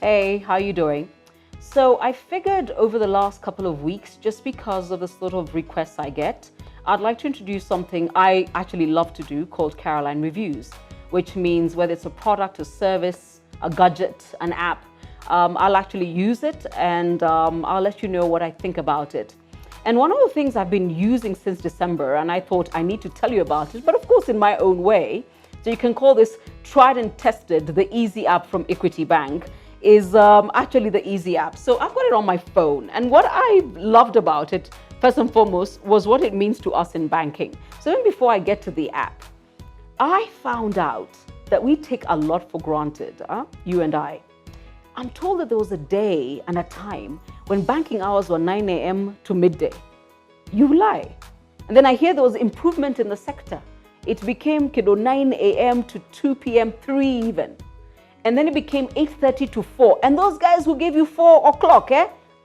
Hey, how you doing? So I figured over the last couple of weeks, just because of the sort of requests I get, I'd like to introduce something I actually love to do called Caroline Reviews, which means whether it's a product, a service, a gadget, an app, I'll actually use it and I'll let you know what I think about it. And one of the things I've been using since December, and I thought I need to tell you about it, but of course in my own way, so you can call this tried and tested, the Eazzy app from Equity Bank, is actually the Eazzy app. So I've got it on my phone. And what I loved about it, first and foremost, was what it means to us in banking. So even before I get to the app, I found out that we take a lot for granted, you and I. I'm told that there was a day and a time when banking hours were 9 a.m. to midday. You lie. And then I hear there was improvement in the sector. It became 9 a.m. to 2 p.m., 3 even. And then it became 8:30 to 4. And those guys who gave you 4 o'clock,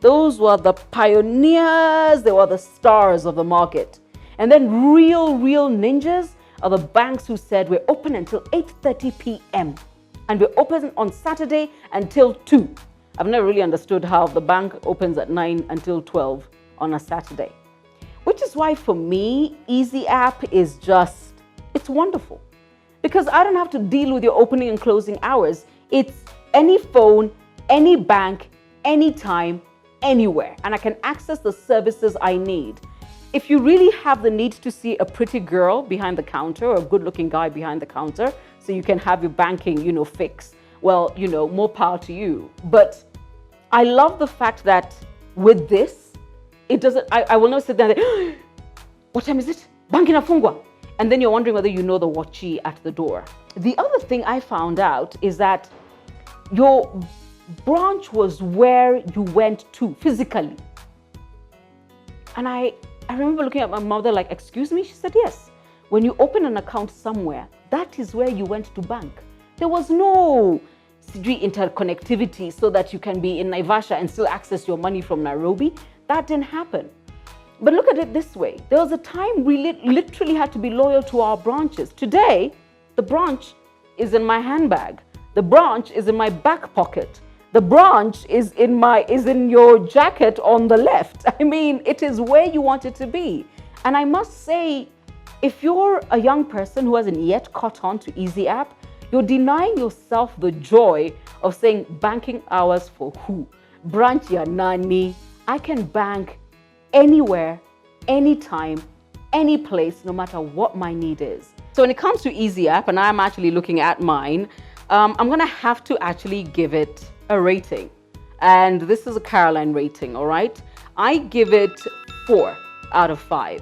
those were the pioneers. They were the stars of the market. And then real ninjas are the banks who said we're open until 8:30 p.m. And we're open on Saturday until 2. I've never really understood how the bank opens at 9 until 12 on a Saturday. Which is why for me, Eazzy app is just, it's wonderful. Because I don't have to deal with your opening and closing hours. It's any phone, any bank, anytime, anywhere. And I can access the services I need. If you really have the need to see a pretty girl behind the counter or a good-looking guy behind the counter so you can have your banking, fix, well, more power to you. But I love the fact that with this, it doesn't, I will not sit there and say, what time is it? Banking afungwa. And then you're wondering whether you know the watchie at the door. The other thing I found out is that your branch was where you went to physically. And I remember looking at my mother like, excuse me? She said, yes. When you open an account somewhere, that is where you went to bank. There was no interconnectivity so that you can be in Naivasha and still access your money from Nairobi. That didn't happen. But look at it this way. There was a time we literally had to be loyal to our branches. Today, the branch is in my handbag. The branch is in my back pocket. The branch is in your jacket on the left. I mean, it is where you want it to be. And I must say, if you're a young person who hasn't yet caught on to Eazzy app, you're denying yourself the joy of saying banking hours for who? Branch ya nani. I can bank anywhere, anytime, any place, no matter what my need is. So when it comes to Eazzy app, and I'm actually looking at mine, I'm gonna have to actually give it a rating. And this is a Caroline rating, all right? I give it 4 out of 5.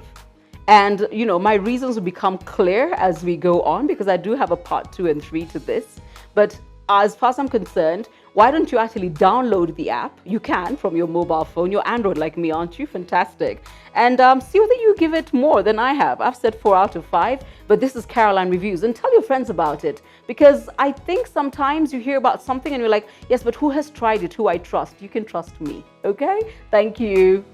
And my reasons will become clear as we go on because I do have a part 2 and 3 to this. But as far as I'm concerned, why don't you actually download the app? You can from your mobile phone. You're Android like me, aren't you? Fantastic. And see whether you give it more than I have. I've said 4 out of 5, but this is Caroline Reviews. And tell your friends about it because I think sometimes you hear about something and you're like, yes, but who has tried it? Who I trust? You can trust me. Okay? Thank you.